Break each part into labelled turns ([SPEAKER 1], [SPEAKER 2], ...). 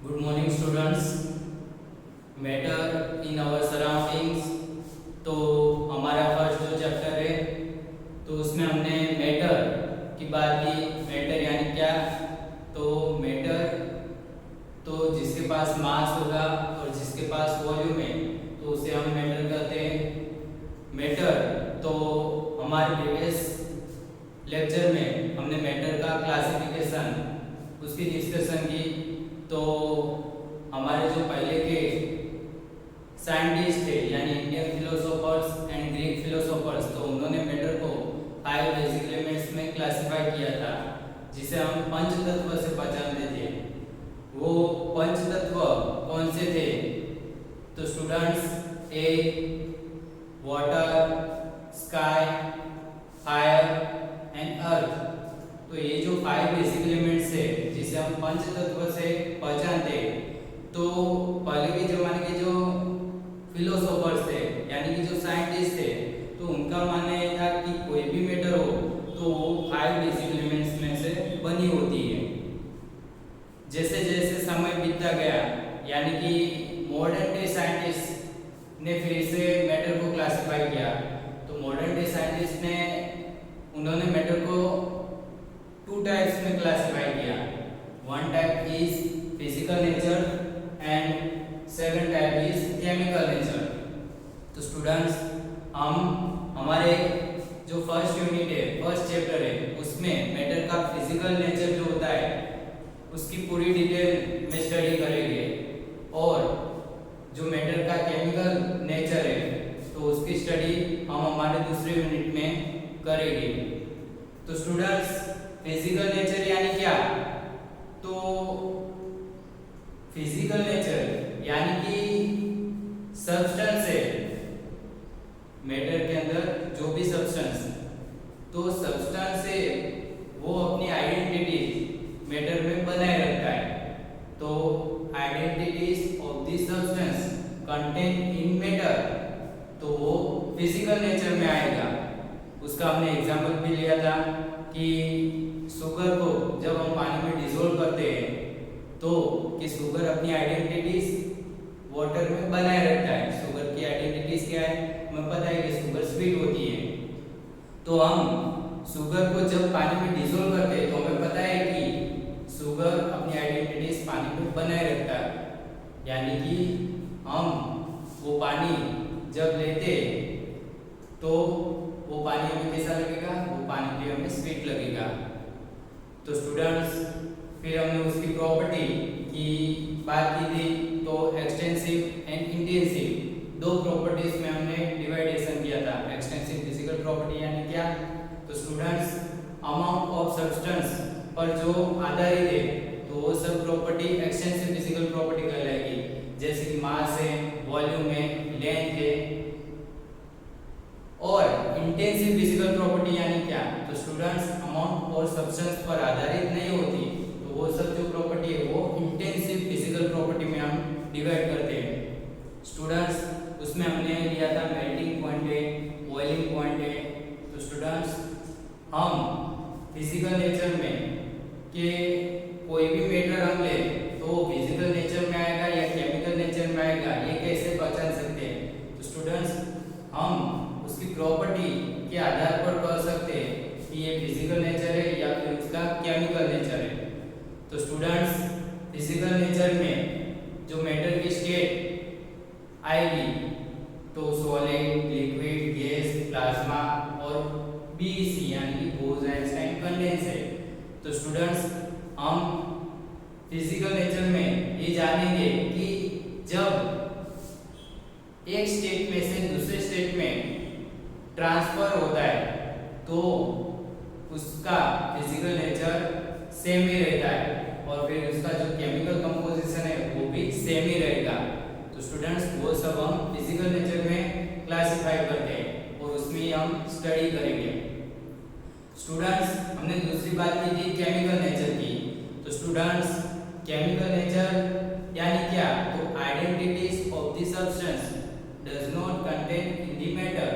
[SPEAKER 1] Good morning students. Matter in our surroundings. तो हमारा first जो चैप्टर है तो उसमें हमने मैटर की बात की। मैटर यानी क्या? तो मैटर तो जिसके पास मास होगा और जिसके पास वॉल्यूम है तो उसे हम मैटर कहते हैं। मैटर तो हमारे प्रीवियस लेक्चर में हमने मैटर का क्लासिफिकेशन उसकी डिस्कशन की। तो हमारे जो पहले के साइंटिस्ट थे यानी Indian philosophers and Greek philosophers, तो उन्होंने मैटर को 5 बेसिक एलिमेंट्स में क्लासिफाई किया था जिसे हम पंचतत्व से पहचानते थे। वो पंचतत्व कौन से थे? तो students air, water, sky, fire and earth. तो ये जो 5 बेसिक एलिमेंट्स है जिसे हम पंचतत्व से पहचानते, तो पहले के जमाने के जो फिलोसोफर्स थे यानी कि जो साइंटिस्ट थे, तो उनका मानना यह था कि कोई भी मैटर हो तो वो 5 बेसिक एलिमेंट्स में से बनी होती है। जैसे जैसे समय बीतता गया यानी कि मॉडर्न डे साइंटिस्ट ने फिर से मैटर को क्लासिफाई किया। तो मॉडर्न डे साइंटिस्ट ने उन्होंने मैटर को 2 टाइप्स में क्लासिफाई किया। One type is physical nature and second type is chemical nature. तो स्टूडेंट्स हम हमारे जो फर्स्ट यूनिट है, फर्स्ट चैप्टर है, उसमें मैटर का फिजिकल नेचर जो होता है उसकी पूरी डिटेल में स्टडी करेंगे, और जो मैटर का केमिकल नेचर है तो उसकी स्टडी हम हमारे दूसरे यूनिट में करेंगे। तो स्टूडेंट्स फिजिकल नेचर यानी क्या? तो फिजिकल नेचर यानी कि सब्सटेंस है मैटर के अंदर, जो भी सब्सटेंस, तो सब्सटेंस है वो अपनी आइडेंटिटी मैटर में बनाए रखता है। तो identities of the substance contain in matter, तो वो फिजिकल नेचर में आएगा। उसका हमने एग्जांपल भी लिया था कि शुगर को जब हम पानी में डिसॉल्व करते हैं तो कि शुगर अपनी आइडेंटिटीज वाटर में बनाए रखता है। शुगर की आइडेंटिटीज क्या है? हमें पता है कि शुगर स्वीट होती है। तो हम शुगर को जब पानी में डिसॉल्व करते हैं तो हमें पता है कि शुगर अपनी आइडेंटिटीज पानी में बनाए रखता है, यानी कि हम वो पानी जब लेते तो वो पानी हमें कैसा लगेगा? वो पानी भी हमें स्वीट लगेगा। तो स्टूडेंट्स फिर हमने उसकी प्रॉपर्टी की बात की थी। तो एक्सटेंसिव एंड इंटेंसिव 2 प्रॉपर्टीज में हमने डिवाइडेशन किया था। एक्सटेंसिव फिजिकल प्रॉपर्टी यानी क्या? तो स्टूडेंट्स अमाउंट ऑफ सब्सटेंस पर जो आधारित है तो वो सब प्रॉपर्टी एक्सटेंसिव फिजिकल प्रॉपर्टी कहलाएगी, जैसे कि मास है, वॉल्यूम है, लेंथ है। और इंटेंसिव फिजिकल प्रॉपर्टी यानी क्या? तो स्टूडेंट्स अमाउंट और सब्सटेंस पर आधारित नहीं होती, तो वो सब जो प्रॉपर्टी है वो इंटेंसिव फिजिकल प्रॉपर्टी में हम डिवाइड करते हैं। स्टूडेंट्स उसमें हमने लिया था मेल्टिंग पॉइंट है, बॉइलिंग पॉइंट है। तो स्टूडेंट्स हम फिजिकल नेचर में कि कोई भी मैटर हम ले तो फिजिकल नेचर में आएगा या केमिकल नेचर में आएगा, ये कैसे पहचान सकते हैं? तो स्टूडेंट्स हम उसकी प्रॉपर्टी के आधार पर कह सकते हैं कि ये फिजिकल नेचर है या फिर उसका केमिकल नेचर है। तो स्टूडेंट्स फिजिकल नेचर में जो मैटर की स्टेट आएगी तो सॉलिड, लिक्विड, गैस, प्लाज्मा और बीईसी यानी कि बोस-आइंस्टाइन कंडेंस है। तो स्टूडेंट्स हम फिजिकल नेचर में ये जानेंगे कि जब एक स्टेट में से दूसरे स्टेट में ट्रांसफर होता है तो उसका फिजिकल नेचर सेम ही रहता है, और फिर उसका जो केमिकल कंपोजिशन है वो भी सेम ही रहेगा। तो स्टूडेंट्स वो सब हम फिजिकल नेचर में क्लासिफाई करते हैं और उसमें हम स्टडी करेंगे। स्टूडेंट्स हमने दूसरी बात की थी केमिकल नेचर की। तो स्टूडेंट्स केमिकल नेचर यानी क्या? तो identities of the substance does not contain in the matter,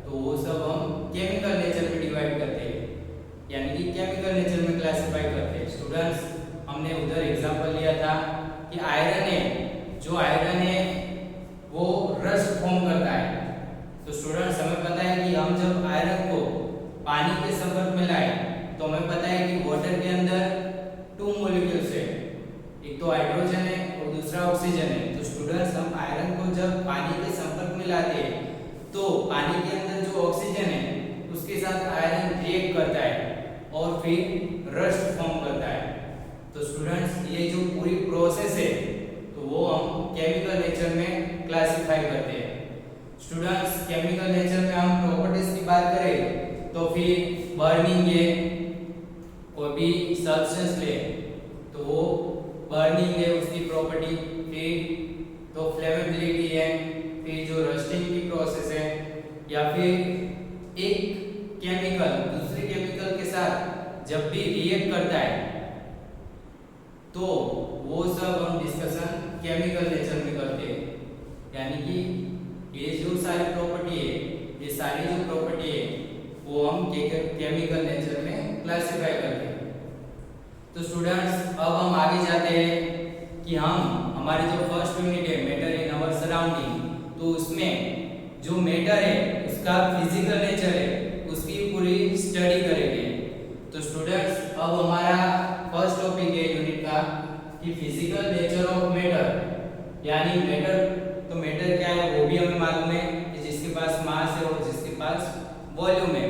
[SPEAKER 1] तो वो सब हम केमिकल नेचर में डिवाइड करते हैं, यानी कि केमिकल नेचर में क्लासिफाई करते हैं। स्टूडेंट्स हमने उधर एग्जांपल लिया था कि आयरन है, जो आयरन है वो रस्ट फॉर्म करता है। तो स्टूडेंट्स हमें पता है कि हम जब आयरन को पानी के संपर्क में लाए तो हमें पता है कि वाटर के अंदर 2 मॉलिक्यूल्स है, एक तो हाइड्रोजन है और दूसरा ऑक्सीजन है। तो स्टूडेंट्स हम आयरन को जब पानी के संपर्क में लाते हैं तो पानी के अंदर जो ऑक्सीजन है उसके साथ आयरन रिएक्ट करता है और फिर रस्ट फॉर्म करता है। तो स्टूडेंट्स ये जो पूरी प्रोसेस है तो वो हम केमिकल नेचर में क्लासिफाई करते हैं। स्टूडेंट्स केमिकल नेचर में हम प्रॉपर्टीज की बात करें तो फिर बर्निंग है, कोई भी सब्सटेंस ले तो वो बर्निंग है उसकी प्रॉपर्टी, फिर तो फ्लेमेबिलिटी है, फिर जो रस्टिंग की प्रोसेस है, या फिर एक केमिकल दूसरे केमिकल के साथ जब भी रिएक्ट करता है तो वो सब हम डिस्कशन केमिकल नेचर में करते हैं। यानी कि ये जो सारी प्रॉपर्टी है, ये सारी जो प्रॉपर्टी है वो हम केमिकल नेचर में क्लासिफाई करते हैं। तो स्टूडेंट्स अब हम आगे जाते हैं कि हम हमारी जो फर्स्ट यूनिट है मैटर इन आवर सराउंडिंग, तो उसमें जो मैटर है उसका फिजिकल नेचर है उसकी पूरी स्टडी करेंगे। तो स्टूडेंट्स अब हमारा फर्स्ट टॉपिक है यूनिट का कि फिजिकल नेचर ऑफ मैटर, यानी मैटर, तो मैटर क्या है वो भी हमें मालूम है कि जिसके पास मास है और जिसके पास वॉल्यूम है।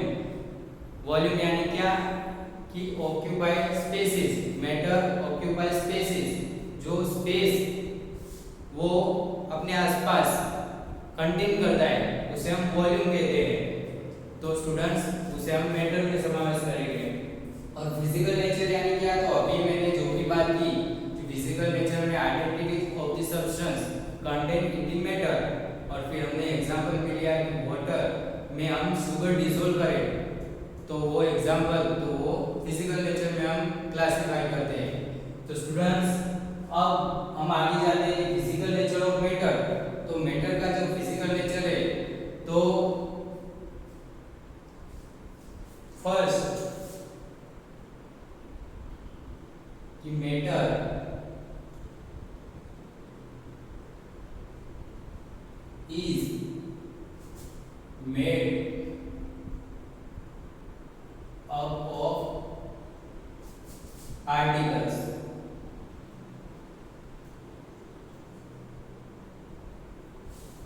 [SPEAKER 1] वॉल्यूम यानी क्या कि occupied spaces, matter occupied spaces, जो स्पेस वो अपने आसपास कंटेन करता है उसे हम वॉल्यूम कहते हैं। तो स्टूडेंट्स उसे हम मैटर में समावेश करेंगे। और फिजिकल नेचर यानी क्या, तो अभी मैंने जो भी बात की कि फिजिकल नेचर में identity of the substance contain in the matter, और फिर हमने एग्जांपल भी लिया कि वाटर में हम शुगर डिसॉल्व करें तो वो एग्जांपल, तो वो फिजिकल नेचर में हम क्लासिफाई करते हैं। तो स्टूडेंट्स अब हम आगे जाते हैं फिजिकल नेचर ऑफ मैटर। तो मैटर का जो फिजिकल नेचर है तो फर्स्ट कि matter is made up of particles।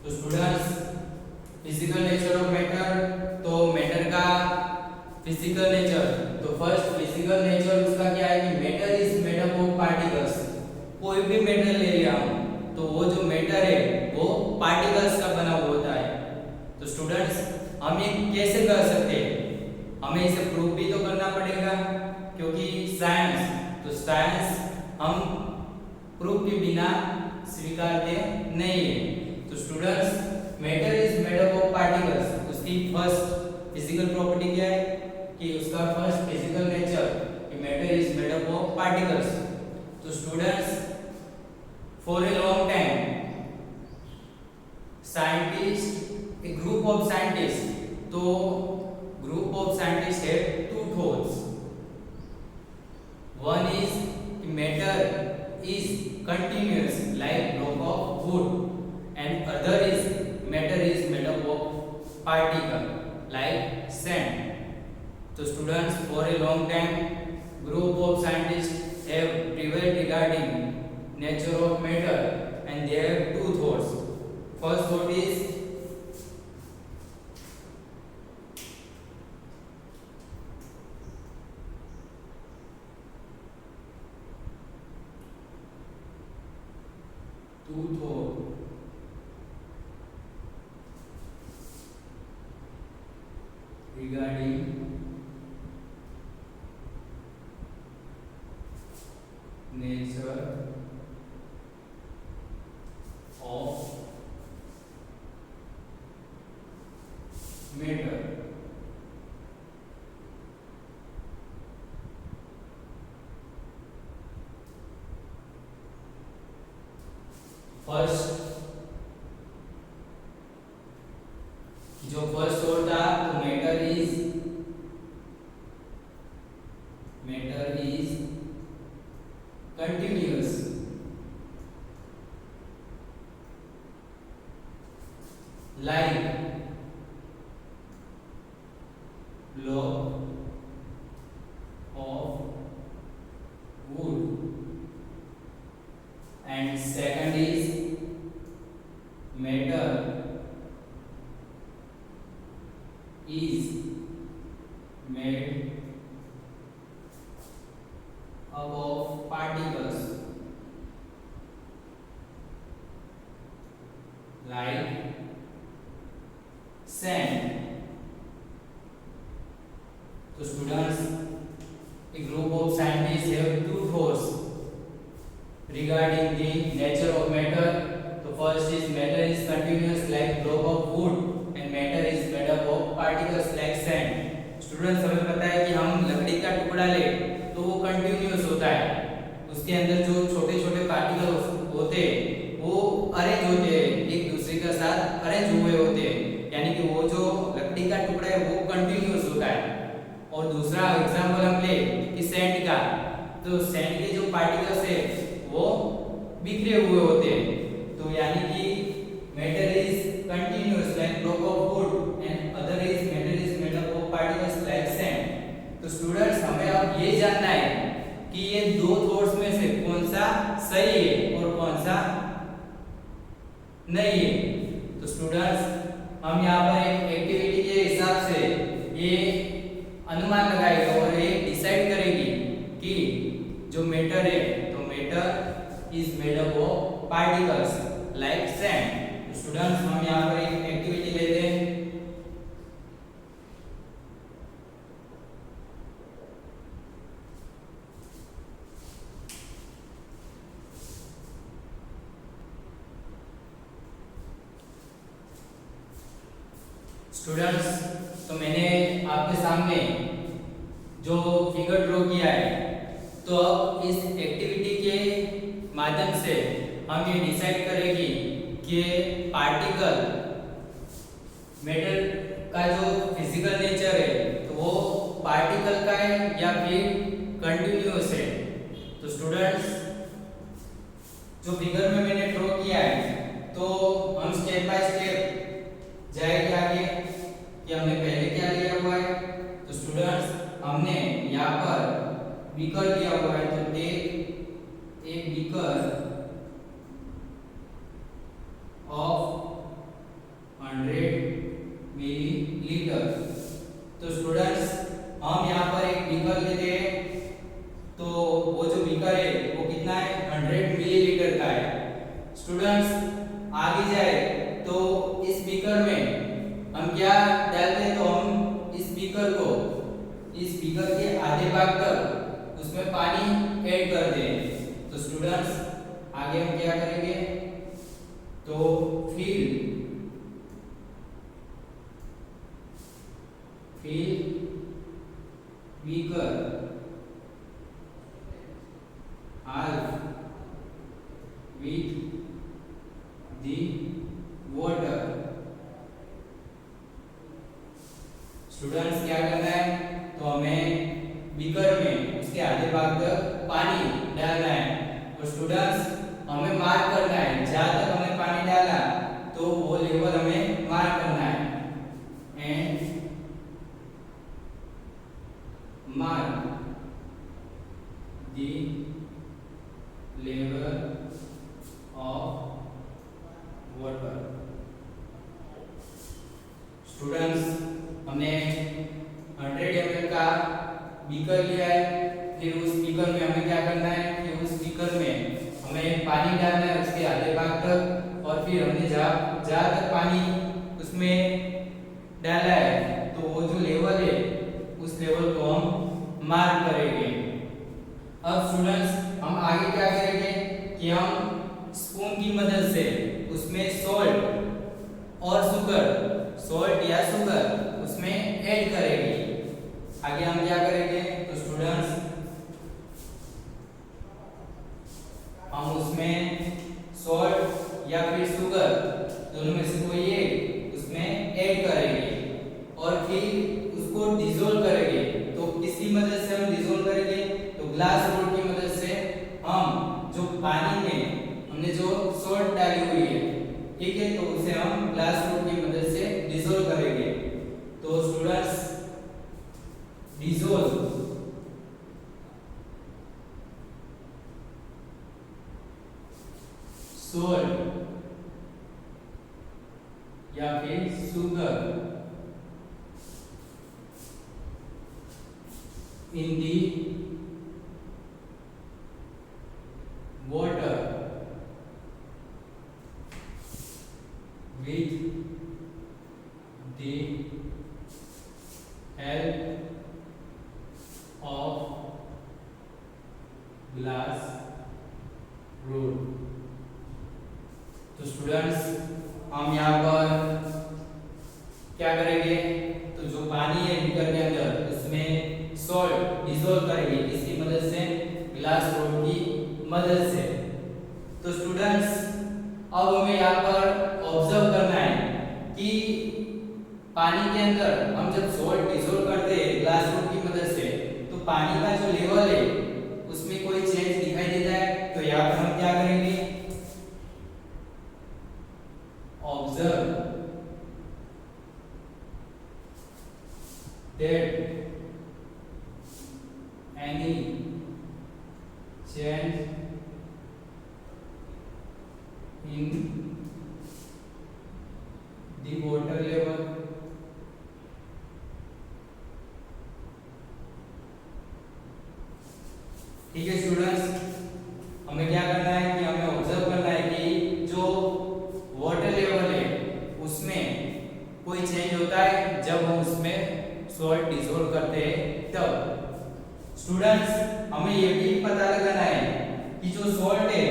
[SPEAKER 1] तो students physical nature of matter, तो मैटर का फिजिकल नेचर, तो फर्स्ट फिजिकल नेचर उसका क्या है कि matter is made up of particles. कोई भी मैटर ले लिया हम तो वो जो मैटर है वो पार्टिकल्स का बना हुआ होता है। तो स्टूडेंट्स हम ये कैसे कर सकते हैं, हमें इसे प्रूव भी तो करना पड़ेगा क्योंकि साइंस, तो साइंस हम प्रूफ के बिना स्वीकारते नहीं है। तो students matter is made up of particles, उसकी फर्स्ट फिजिकल प्रॉपर्टी क्या है कि उसका फर्स्ट फिजिकल नेचर कि matter is made up of particles. तो students for a long time scientist, a group of scientist, तो group of scientists have two thoughts. One is matter is continuous like block of wood, and other is matter is made up of particle like sand. So students for a long time group of scientists have prevailed regarding nature of matter and they have two thoughts. First thought is regarding nature of matter। First जो first thought था तो matter is continuous like block of wood, and second is matter is made up of particles like sand. So students, a group of scientists have two thoughts regarding the nature of matter. So first is matter is continuous like block of wood and matter is made up of particles like sand. Students, हमें पता है कि हम लकड़ी का टुकड़ा ले तो वो कंटिन्यूअस होता है, उसके अंदर जो छोटे छोटे पार्टिकल्स होते हैं वो अरेंज होते हैं, एक दूसरे के साथ अरेंज हुए होते हैं, यानी कि वो जो लकड़ी का टुकड़ा है वो कंटिन्यूअस होता है। और दूसरा एग्जांपल हम ले कि सैंड का, तो सैंड के जो पार्टिकल्स है वो बिखरे हुए होते हैं, तो यानी कि matter is continuous like block of would and other is matter is made up of particles like sand. तो स्टूडेंट्स, हमें अब ये जानना है कि ये दो थॉट्स में से कौन सा सही है और कौन सा नहीं है। तो स्टूडेंट्स, हम यहाँ पर एक एक्टिविटी के हिसाब से ये अनुमान लगाएगा और ये डिसाइड करेगी कि जो मैटर है तो matter is made up of particles like sand. तो स्टूडेंट्स, हम यहाँ पर एक एक्टिविटी लेते हैं। स्टूडेंट्स, तो मैंने आपके सामने जो फिगर ड्रॉ किया है, तो अब इस एक्टिविटी के माध्यम से हम ये डिसाइड करेंगे कि पार्टिकल मैटर का जो फिजिकल नेचर है तो वो पार्टिकल का है या फिर कंटिन्यूअस है। तो स्टूडेंट्स, जो फिगर में मैंने ड्रॉ किया है तो हम स्टेप बाय स्टेप जाएंगे आगे कि हमने पहले क्या लिया हुआ है। तो स्टूडेंट्स, हमने यहाँ पर बीकर लिया हुआ है, तो take a beaker of 100 millilitre. तो स्टूडेंट्स, हम यहाँ पर एक बीकर लेते हैं, तो वो जो बीकर है वो कितना है, 100 मिलीलीटर का है। स्टूडेंट्स, आगे जाए तो इस बीकर में हम क्या डालते हैं, तो हम इस बीकर को इस बीकर के आधे भाग तक उसमें पानी ऐड कर दें। तो स्टूडेंट्स, आगे हम क्या करेंगे, तो fill beaker half with the water। Students, क्या करना है, तो हमें बीकर में उसके आधे भाग तक पानी डालना है और स्टूडेंट्स हमें मार्क करना है, जहां तक हमने पानी डाला तो वो लेवल हमें मार्क करना है and mark the level of water. Students, हमने 100 ml का बीकर लिया है, फिर उस बीकर में हमें क्या करना है कि उस बीकर में हमें पानी डालना है उसके आधे भाग तक, और फिर हमने जहाँ तक पानी उसमें डाला है तो वो जो लेवल है उस लेवल को हम मार्क करेंगे। अब स्टूडेंट्स, हम आगे क्या करेंगे कि हम स्पून की मदद से उसमें सॉल्ट और शुगर, सॉल्ट या शुगर उसमें ऐड करेंगे। आगे हम क्या करेंगे, तो स्टूडेंट्स हम उसमें सॉल्ट या फिर शुगर दोनों में से कोई एक उसमें ऐड करेंगे और फिर उसको डिसॉल्व करेंगे। तो किसकी मदद से हम डिसॉल्व करेंगे, तो ग्लास रोड की मदद से हम जो पानी में हमने जो सॉल्ट डाली हुई है, ठीक है, तो उसे हम ग्लास रोड की मदद सोल्ट या फिर sugar in the water with the help of glass rod। तो स्टूडेंट्स हम यहाँ पर क्या करेंगे, तो जो पानी है बीकर के अंदर उसमें सॉल्ट डिसॉल्व करेंगे, इसकी मदद से ग्लास रोड की मदद से। तो स्टूडेंट्स अब हमें यहाँ पर ऑब्जर्व करना है कि पानी के अंदर हम जब सॉल्ट डिसॉल्व करते हैं ग्लास रोड की मदद से, तो पानी का जो लेवल है उसमें कोई चेंज दिखाई देता है। तो यहाँ पर हम क्या करेंगे, observe that any change in the water level ठीक है स्टूडेंट्स, हमें क्या करना है कि हमें ऑब्जर्व करना है कि जो वाटर लेवल है उसमें कोई चेंज होता है जब हम उसमें सॉल्ट डिसॉल्व करते हैं तब। स्टूडेंट्स हमें ये भी पता लगाना है कि जो सॉल्ट है,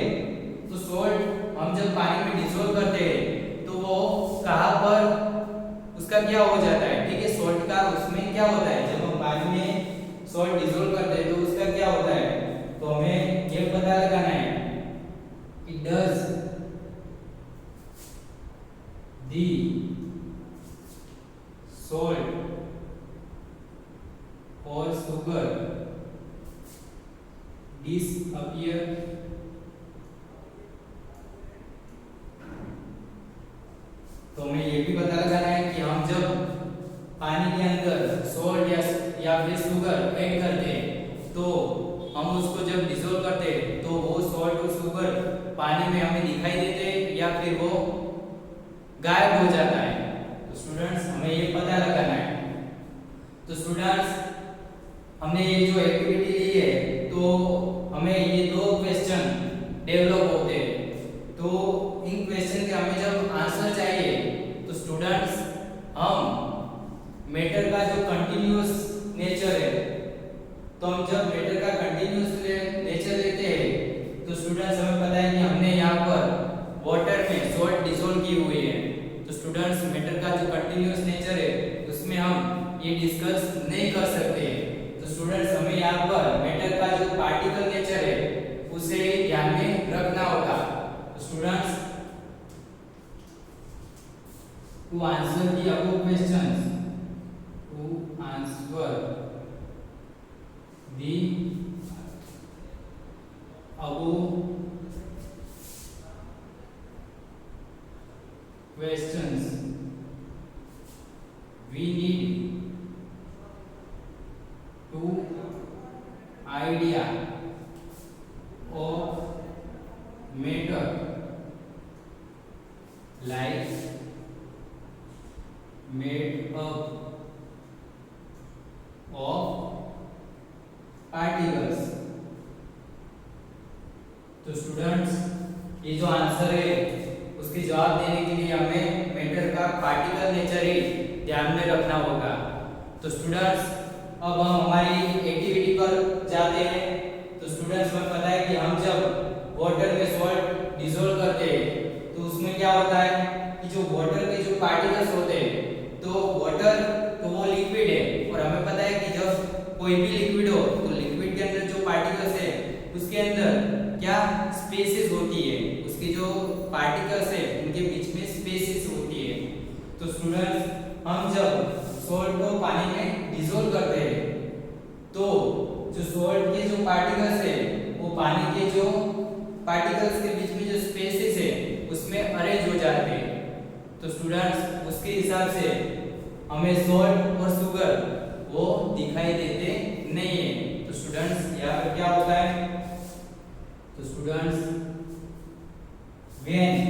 [SPEAKER 1] तो सॉल्ट हम जब पानी में डिसॉल्व करते हैं तो वो कहाँ पर उसका क्या हो जाता है, ठीक है। सॉल्ट का उसमें क्या होता है, जब हम पानी में सॉल्ट डिसॉल्व करते हैं तो उसका क्या होता है, तो हमें ये पता लगाना है कि डज दी सॉल्ट और शुगर disappear तो हमें ये भी पता लगाना है कि हम जब पानी के अंदर सॉल्ट या फिर शुगर ऐड करते हैं तो हम उसको जब डिसॉल्व करते हैं तो वो सॉल्ट और शुगर पानी में हमें दिखाई देते हैं या फिर वो गायब हो जाता है। तो स्टूडेंट्स हमें ये पता लगाना है। तो स्टूडेंट्स हमने ये जो एक्टिविटी ली है तो हमें ये दो क्वेश्चन डेवलप होते हैं। तो इन क्वेश्चन के हमें जब आंसर चाहिए तो स्टूडेंट्स हम मैटर का जो कंटिन्यूअस नेचर है, तो हम जब मैटर का कंटिन्यूअस नेचर लेते हैं तो स्टूडेंट्स हमें पता है कि हमने यहाँ पर वाटर में सॉल्ट डिसॉल्व की हुई है। तो स्टूडेंट्स मैटर का जो कंटिन्यूअस नेचर है उसमें हम ये डिस्कस नहीं कर सकते। तो स्टूडेंट्स हमें यहाँ पर मैटर का जो पार्टिकल नेचर है उसे ध्यान में रखना होगा। तो students to answer the above questions, to answer the above questions we need to idea of matter like made up of particles। तो स्टूडेंट्स ये जो आंसर है उसके जवाब देने के लिए हमें मैटर का पार्टिकल नेचर ही ध्यान में रखना होगा। तो स्टूडेंट्स अब हम हमारी एक्टिविटी पर जाते हैं। तो स्टूडेंट्स हमें पता है कि हम जब वाटर में सॉल्ट डिसॉल्व करते हैं तो उसमें क्या होता है कि जो वाटर के जो पार्टिकल्स होते हैं, तो वाटर तो वो लिक्विड है और हमें पता है कि जब कोई भी लिक्विड हो तो लिक्विड के अंदर जो पार्टिकल्स है उसके अंदर क्या स्पेसेस होती है, उसके जो पार्टिकल्स है उनके बीच में स्पेसेस होती है। तो स्टूडेंट्स हम जब सॉल्ट को पानी में डिसॉल्व करते हैं तो जो सॉल्ट के जो पार्टिकल्स है वो पानी के जो पार्टिकल्स के बीच में जो स्पेसेस है उसमें अरेंज हो जाते हैं। तो स्टूडेंट्स उसके हिसाब से हमें सॉल्ट और शुगर वो दिखाई देते नहीं है। तो स्टूडेंट्स यहाँ पर क्या होता है, तो students when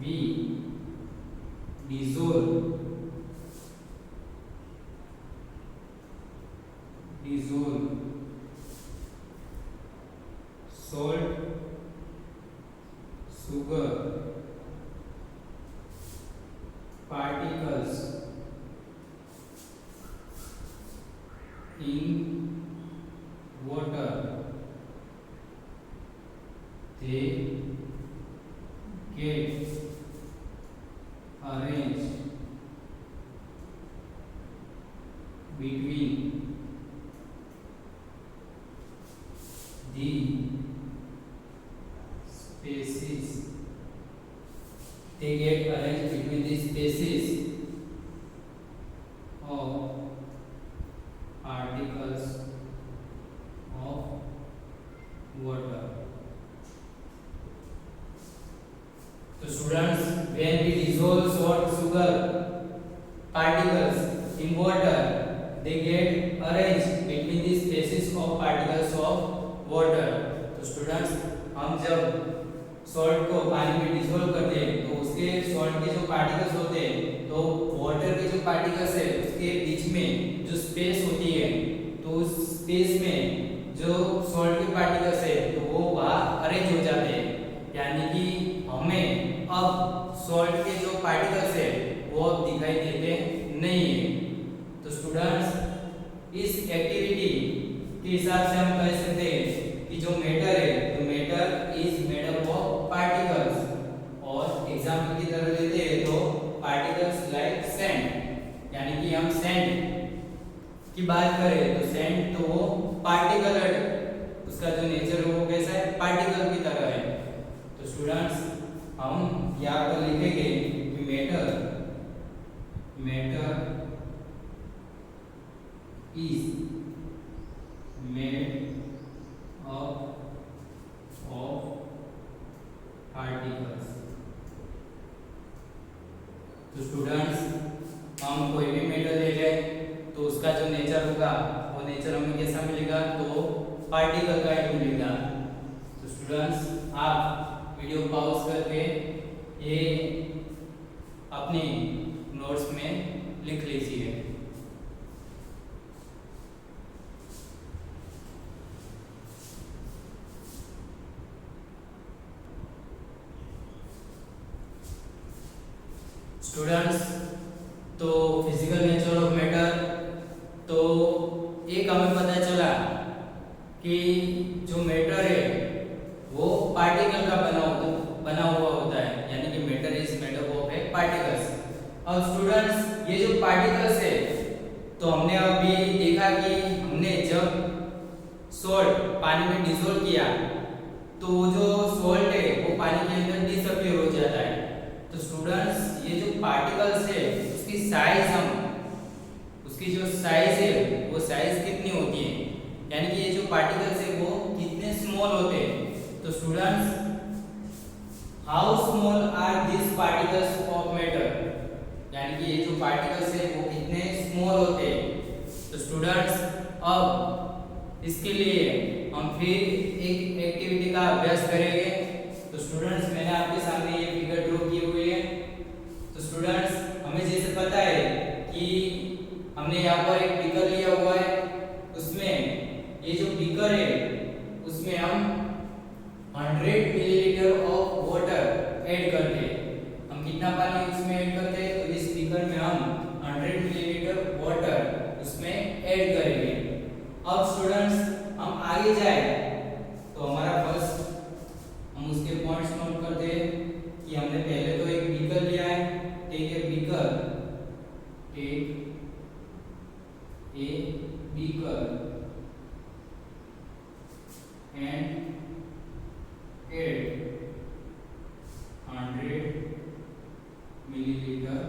[SPEAKER 1] we dissolve salt, sugar particles in water, they get arranged between the spaces. They get arranged between the spaces of particles of water. So students, when we dissolve salt, sugar particles in water, they get arranged between the spaces of particles of water. तो students, हम जब salt को पानी में dissolve करते हैं तो उसके सॉल्ट के जो पार्टिकल्स होते हैं, तो वाटर के जो पार्टिकल्स है उसके बीच में जो स्पेस होती है, तो उस स्पेस में जो सॉल्ट के पार्टिकल्स है तो वो वहाँ अरेंज हो जाते हैं, यानी कि हमें अब सॉल्ट के जो पार्टिकल्स है वो अब दिखाई देते नहीं है। तो स्टूडेंट्स, इस एक्टिविटी के हिसाब से हम कह सकते हैं कि जो मैटर है, तो matter is made up of particles, और एग्जांपल की तरह लेते हैं तो पार्टिकल्स लाइक सैंड, यानी कि हम सैंड की बात करें तो सैंड तो वो पार्टिकल है, उसका जो नेचर है वो कैसा है, पार्टिकल की तरह है। तो स्टूडेंट्स, हम यहाँ पर लिखेंगे कि matter is made up of particles. तो स्टूडेंट्स, हम कोई भी मेटर ले लें तो उसका जो नेचर होगा वो नेचर हमें कैसा मिलेगा, तो पार्टिकल का ही मिलेगा। तो स्टूडेंट्स, आप वीडियो पॉज करके ये अपनी नोट्स में लिख लीजिए। स्टूडेंट्स, तो फिजिकल नेचर ऑफ मैटर, तो एक हमें पता चला कि जो मैटर है वो पार्टिकल का बना हुआ होता है, यानी कि matter is made up of particles. अब स्टूडेंट्स, ये जो पार्टिकल्स है तो हमने अभी देखा कि हमने जब सॉल्ट पानी में डिसॉल्व किया तो जो सॉल्ट है वो पानी के अंदर डिसअपियर हो जाता है। तो स्टूडेंट्स, ये जो पार्टिकल्स है उसकी जो साइज है वो साइज कितनी होती है, यानी कि ये जो पार्टिकल्स है वो कितने स्मॉल होते हैं। तो students, how small are this particles of matter, यानी कि ये जो पार्टिकल्स है वो कितने स्मॉल होते हैं। तो स्टूडेंट्स, अब इसके लिए हम फिर एक एक्टिविटी का अभ्यास करेंगे। तो स्टूडेंट्स, मैंने आपके सामने ये फिगर ड्रॉ की हुई है। तो स्टूडेंट्स, हमें जैसे पता है कि हमने यहाँ पर एक बीकर लिया हुआ है, उसमें ये जो बीकर है उसमें हम 100 मिलीलीटर ऑफ वाटर ऐड करते हैं। हम कितना पानी उसमें ऐड करते हैं, तो इस बीकर में हम 100 मिलीलीटर वाटर उसमें ऐड करेंगे। अब स्टूडेंट्स, हम आगे जाए तो हमारा फर्स्ट हम उसके पॉइंट्स नोट करते हैं कि हमने पहले तो एक बीकर लिया है, take a beaker and add 100 milliliter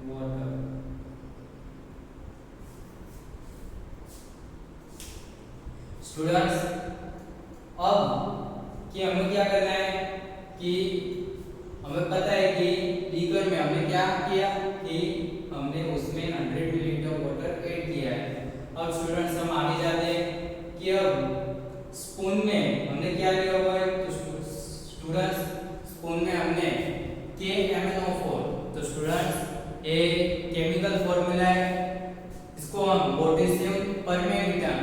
[SPEAKER 1] water। Students, अब कि हमें क्या करना है कि हमें पता है कि बीकर में हमने क्या किया कि हमने उसमें 100 मिलीलीटर मिलीलीटर वाटर ऐड किया है। अब स्टूडेंट्स हम आगे जाते हैं कि अब स्पून में हमने क्या लिया हुआ है, तो स्टूडेंट्स स्पून में हमने KMnO4, तो स्टूडेंट्स ये केमिकल फॉर्मूला है, इसको हम पोटेशियम परमैंगनेट,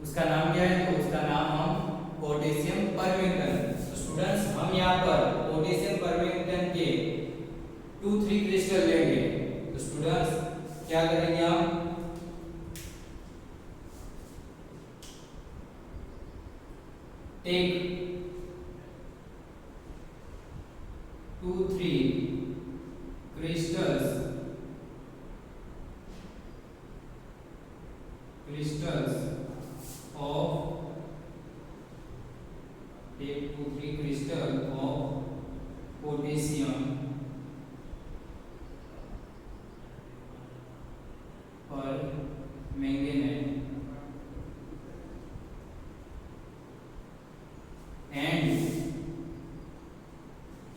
[SPEAKER 1] उसका नाम क्या है, तो उसका नाम हम पोटेशियम परमैंगनेट। तो स्टूडेंट्स हम यहाँ पर पोटेशियम परमैंगनेट के 2-3 क्रिस्टल लेंगे। तो स्टूडेंट्स क्या करेंगे, हम take 2-3 crystals of take 2-3 crystal of potassium permanganate and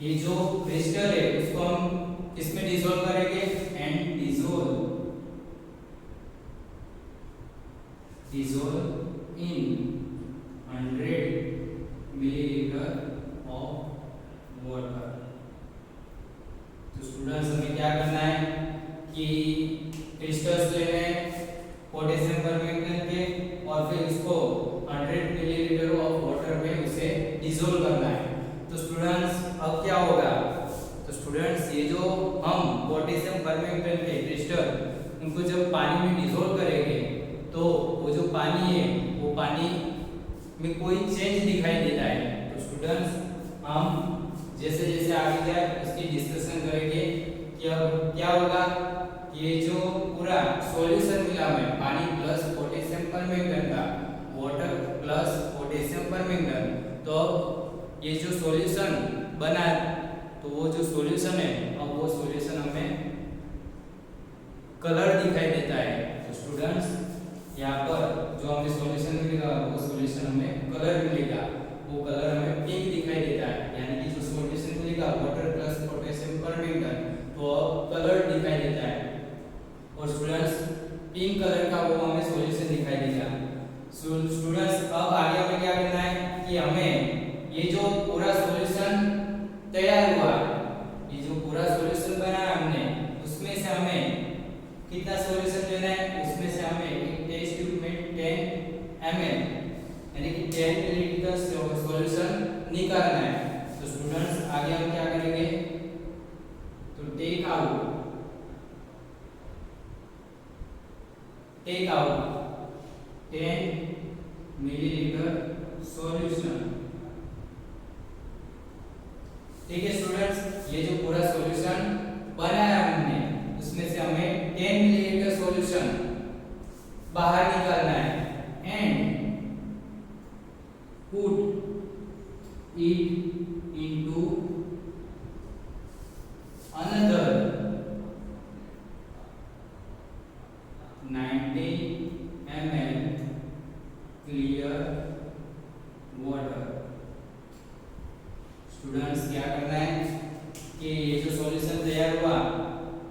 [SPEAKER 1] ये जो क्रिस्टल है उसको हम किसमें डिसॉल्व करेंगे, and dissolve in 100 milliliter of water। तो स्टूडेंट्स हमें क्या करना है कि क्रिस्टल्स लेने हैं पोटेशियम परमैंगनेट के और फिर उसको 100 मिलीलीटर ऑफ वाटर में उसे डिसॉल्व करना है। तो स्टूडेंट्स अब क्या होगा, तो स्टूडेंट्स ये जो हम पोटेशियम परमैंगनेट के क्रिस्टल उनको जब पानी में डिसॉल्व करेंगे तो वो जो पानी है वो पानी में कोई चेंज दिखाई देता है। तो स्टूडेंट्स हम जैसे जैसे आगे जाए उसकी डिस्कशन करेंगे कि अब क्या होगा, ये जो पूरा सॉल्यूशन मिला हमें पानी प्लस पोटेशियम परमैंगनेट का, वाटर प्लस पोटेशियम परमैंगनेट, तो ये जो सॉल्यूशन बना तो वो जो सॉल्यूशन है अब वो सॉल्यूशन हमें कलर दिखाई देता है। तो स्टूडेंट्स यहाँ पर जो हमें सॉल्यूशन मिलेगा वो सॉल्यूशन हमें कलर मिलेगा, वो कलर हमें पिंक दिखाई देता है, यानी कि जो सॉल्यूशन मिलेगा वाटर प्लस पोटेशियम परमैंगनेट तो कलर दिखाई देता है। और स्टूडेंट्स पिंक कलर का वो हमें सॉल्यूशन दिखाई देगा। स्टूडेंट्स अब आगे हमें क्या करना है कि हमें ये जो पूरा सॉल्यूशन तैयार हुआ, ये जो पूरा सॉल्यूशन बनाया हमने उसमें से हमें कितना सॉल्यूशन लेना है, उसमें से हमें एक टेस्ट ट्यूब में 10 ml यानी कि 10 मिलीलीटर सॉल्यूशन निकालना है। तो स्टूडेंट्स आगे हम क्या करेंगे, तो टेक आउट 10 मिलीलीटर सॉल्यूशन। ठीक है स्टूडेंट्स, ये जो पूरा सॉल्यूशन बनाया हमने उसमें से हमें 10 मिलीलीटर सॉल्यूशन बाहर निकालना है and put it into another 90 ml clear water। Students क्या करना है कि ये जो सॉल्यूशन तैयार हुआ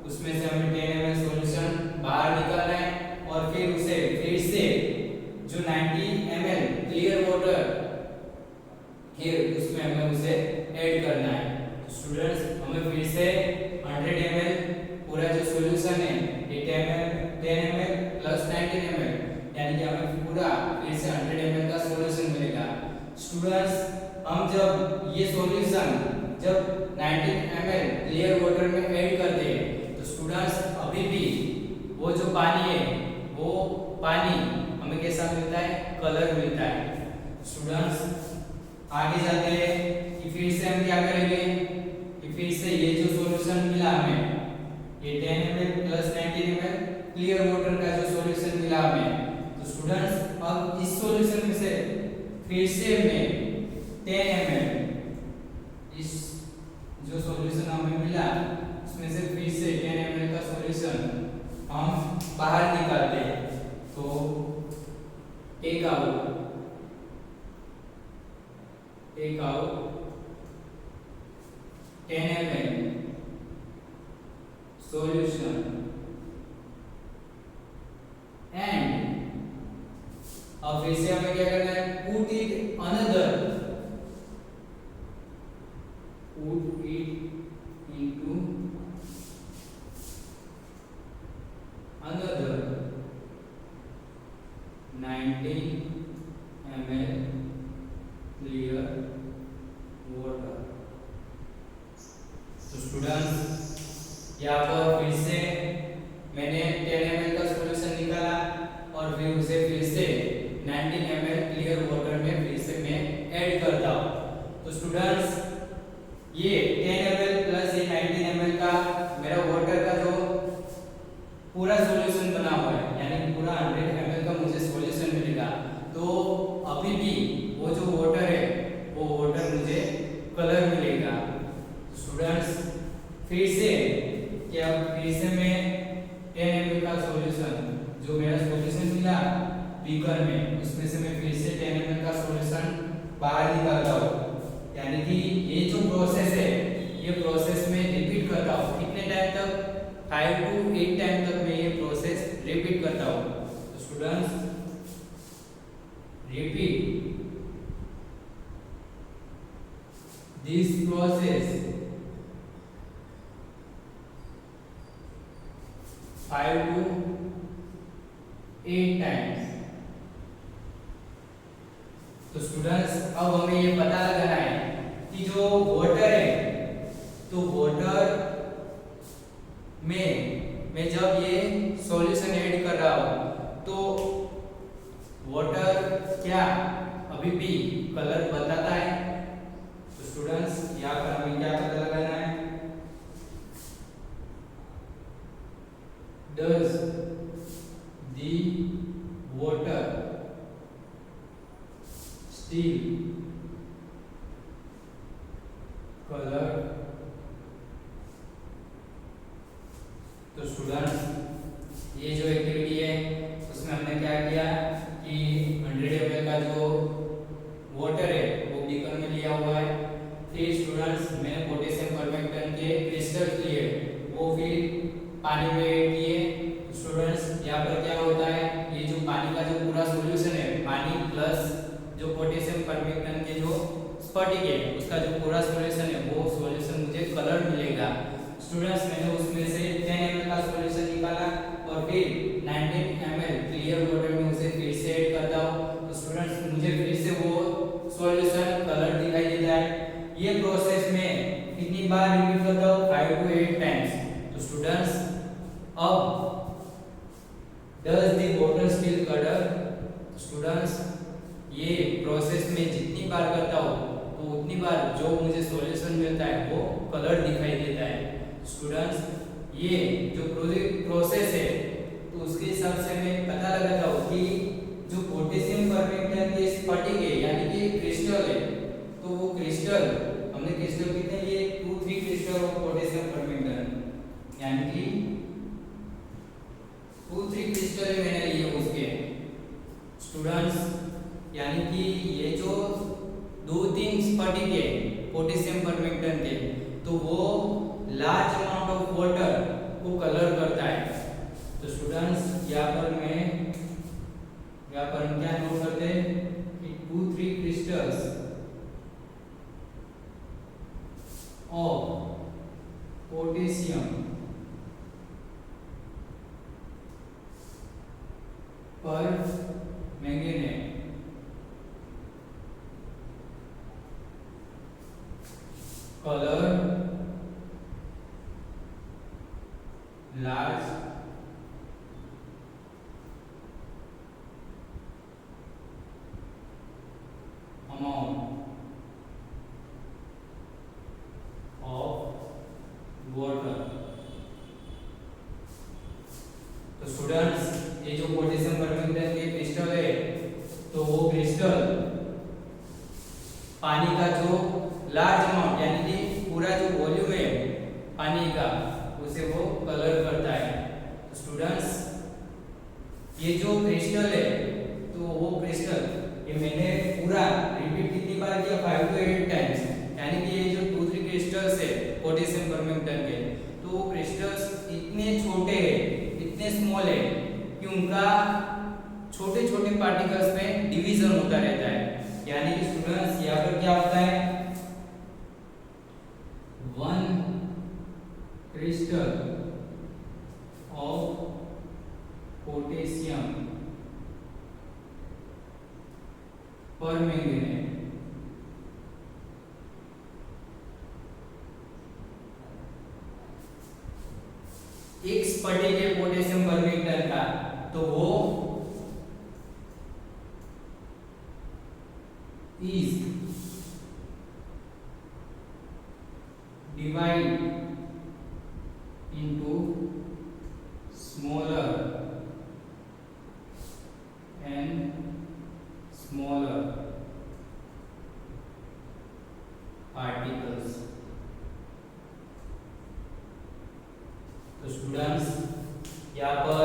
[SPEAKER 1] उसमें से हमें 10 ml सॉल्यूशन बाहर निकालना है और फिर उसे फिर से जो 90 ml क्लियर वाटर है उसमें हमें उसे ऐड करना है। तो स्टूडेंट्स हमें फिर से 100 ml पूरा जो सॉल्यूशन है ये 10 ml प्लस 90 ml यानी कि हमें पूरा फिर से 100 ml का सॉल्यूशन मिलेगा। स्टूडेंट्स हम जब ये सॉल्यूशन जब 90 ml क्लियर वाटर में ऐड करते हैं तो स्टूडेंट्स अभी भी वो जो पानी है वो पानी हमें कैसा मिलता है, कलर मिलता है। स्टूडेंट्स आगे जाते हैं कि फिर से हम क्या करेंगे कि फिर से ये जो सॉल्यूशन मिला हमें ये 10 ml plus 90 ml clear water का जो सॉल्यूशन मिला हमें, तो स्टूडेंट्स अब इस सॉल्यूशन में से फिर से हमें 10 ml इस जो सॉल्यूशन हमें मिला उसमें से फिर से 10 ml का सॉल्यूशन हम बाहर निकालते हैं। तो take out 10 ml solution into another 19 ml clear water। तो स्टूडेंट्स यहाँ पर फिर से मैंने 10 ml का सॉल्यूशन निकाला और फिर उसे फिर से 19 ml क्लियर वाटर में फिर से मैं ऐड करता हूँ। तो स्टूडेंट्स ये 10 ml प्लस ये 19 ml का मेरा वाटर का जो पूरा सॉल्यूशन बना हुआ है, यानी पूरा 100 ml का मुझे सॉल्यूशन मिलेगा। तो अभी भी वो जो वाटर है वो वाटर मुझे कलर मिलेगा। स्टूडेंट्स फिर से मैं 10 ml का सॉल्यूशन जो मेरा सॉल्यूशन मिला बीकर में, उसमें से मैं फिर से 10 ml का सॉल्यूशन बाहर निकालता हूँ। यानी कि ये जो प्रोसेस है ये प्रोसेस में रिपीट करता हूँ। कितने टाइम तक? 5 to 8 टाइम तक मैं ये प्रोसेस रिपीट करता हूँ। तो students repeat this process 5 to 8 times. तो स्टूडेंट्स अब हमें ये पता लगाना है कि जो वाटर है, तो वाटर में मैं जब ये सॉल्यूशन ऐड कर रहा हूँ तो वाटर क्या अभी भी कलर बताता है? तो स्टूडेंट्स यहाँ पर हमें क्या पता लगाना है? Does the water still color? तो स्टूडेंट्स ये जो एक्टिविटी है उसमें हमने क्या किया कि 100 ml का जो वाटर है वो बीकर में लिया हुआ है। फिर स्टूडेंट्स मैंने पोटेशियम परमैंगनेट के क्रिस्टल्स लिए, वो फिर पानी में ऐड किए। स्टूडेंट्स यहाँ पर क्या होता है, ये जो पानी का जो पूरा सॉल्यूशन है, पानी प्लस जो पोटेशियम परमैंगनेट के जो स्फटिक है उसका जो पूरा सॉल्यूशन है वो सॉल्यूशन मुझे कलर मिलेगा। स्टूडेंट्स मैंने उसमें से 10 ml का सॉल्यूशन निकाला और फिर 19 ml क्लियर वाटर में उसे फिर से ऐड करता हूँ। तो स्टूडेंट्स मुझे फिर से वो सॉल्यूशन कलर दिखाई देता है। ये प्रोसेस में कितनी बार रिपीट करता हूँ? 5 to 8 टाइम्स। तो स्टूडेंट्स अब does the water still color? Students ये प्रोसेस में जितनी बार करता हूँ तो उतनी बार जो मुझे सॉल्यूशन मिलता है वो कलर दिखाई देता है। स्टूडेंट्स ये जो प्रोसेस है तो उसके हिसाब से मैं पता लगाता हूँ कि जो पोटेशियम परमैंगनेट के स्फटिक है यानी कि क्रिस्टल है, तो वो क्रिस्टल हमने क्रिस्टल कितने लिए? 2-3 क्रिस्टल ऑफ पोटेशियम परमैंगनेट, यानी कि 2-3 क्रिस्टल मैंने लिए उसके। स्टूडेंट्स यानी कि ये जो 2-3 स्फटिक है पोटेशियम परमैंगनेट के, तो वो लार्ज अमाउंट ऑफ वाटर को कलर करता है। तो स्टूडेंट्स यहाँ पर हम क्या नोट करते हैं कि 2-3 crystals of potassium permanganate color large amount of water। तो स्टूडेंट्स ये जो पोटेशियम परमैंगनेट के क्रिस्टल है तो वो क्रिस्टल पानी का जो लार्ज अमाउंट यानी कि पूरा जो वॉल्यूम है पानी का उसे वो कलर करता है। तो स्टूडेंट्स ये जो क्रिस्टल है तो वो क्रिस्टल ये मैंने पूरा रिपीट कितनी बार किया? 5 to 8 टाइम्स। यानी कि ये जो 2-3 क्रिस्टल्स है पोटेशियम परमैंगनेट के, तो वो क्रिस्टल्स इतने छोटे हैं, इतने स्मॉल है कि उनका छोटे छोटे पार्टिकल्स में डिवीजन होता रहता है। यानी कि स्टूडेंट्स यहाँ पर क्या होता है? 1 crystal of potassium permanganate एक स्फटिक है पोटेशियम परमैंगनेट का, तो वो is divide into smaller and smaller particles। तो स्टूडेंट्स यहाँ पर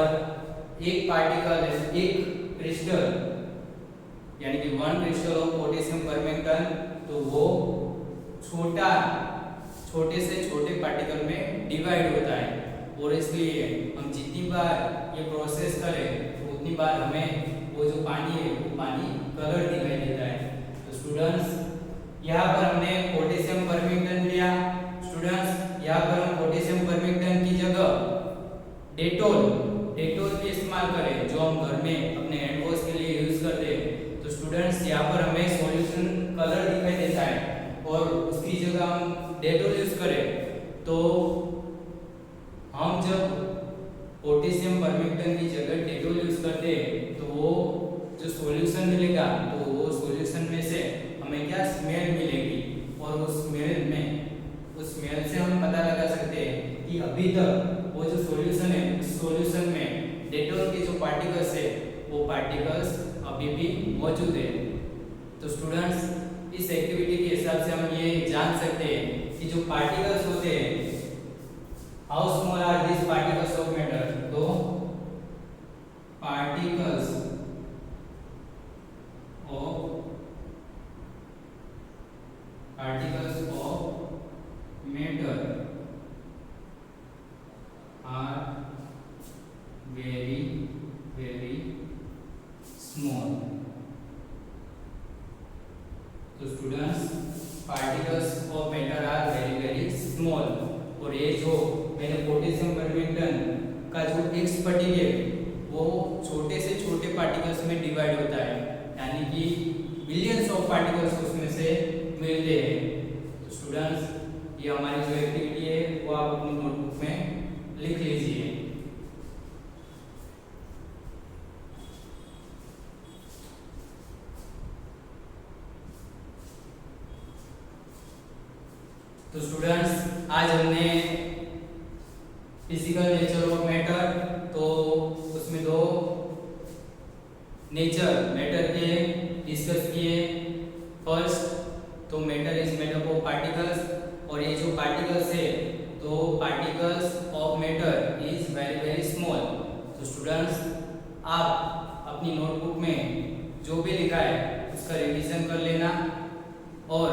[SPEAKER 1] एक पार्टिकल है, एक क्रिस्टल यानी कि one crystal of potassium permanganate, तो वो छोटे से छोटे पार्टिकल में डिवाइड होता है, और इसलिए हम जितनी बार ये प्रोसेस करें उतनी बार हमें वो जो पानी है वो पानी कलर दिखाई देता है। तो स्टूडेंट्स यहाँ पर हमने पोटेशियम परमैंगनेट लिया। स्टूडेंट्स यहाँ पर हम पोटेशियम परमैंगनेट की जगह डेटॉल भी इस्तेमाल करें, जो हम घर में अपने हैंड वॉश के लिए यूज करते हैं। तो स्टूडेंट्स यहाँ पर हमें सॉल्यूशन कलर दिखाई देता है, और उसकी जगह हम डेटॉल यूज करें, तो हम जब पोटेशियम परमैंगनेट की जगह डेटॉल यूज करते हैं तो वो जो सॉल्यूशन मिलेगा, तो वो सॉल्यूशन में से हमें क्या स्मेल मिलेगी, और उस स्मेल से हम पता लगा सकते हैं कि अभी तक वो जो सॉल्यूशन है उस सॉल्यूशन में डेटॉल के जो पार्टिकल्स है वो पार्टिकल्स अभी भी मौजूद है। तो स्टूडेंट्स इस एक्टिविटी के हिसाब से हम ये जान सकते हैं कि जो पार्टिकल्स होते हैं, how small are this particles of matter. तो particles of matter are very small। तो students particles of matter are very small, और ये जो मैंने पोटेशियम परमैंगनेट का जो एक स्फटिक है वो छोटे से छोटे पार्टिकल्स में डिवाइड होता है, यानी कि बिलियंस ऑफ पार्टिकल्स उसमें से मिलते हैं। तो स्टूडेंट्स ये हमारी जो एक्टिविटी है वो आप अपनी नोटबुक में लिख लीजिए। तो स्टूडेंट्स आज हमने फिजिकल नेचर ऑफ मैटर, तो उसमें दो नेचर मैटर के डिस्कस किए। फर्स्ट तो matter is made up of particles, और ये जो पार्टिकल्स है तो particles of matter is very small. तो स्टूडेंट्स आप अपनी नोटबुक में जो भी लिखा है उसका रिवीजन कर लेना, और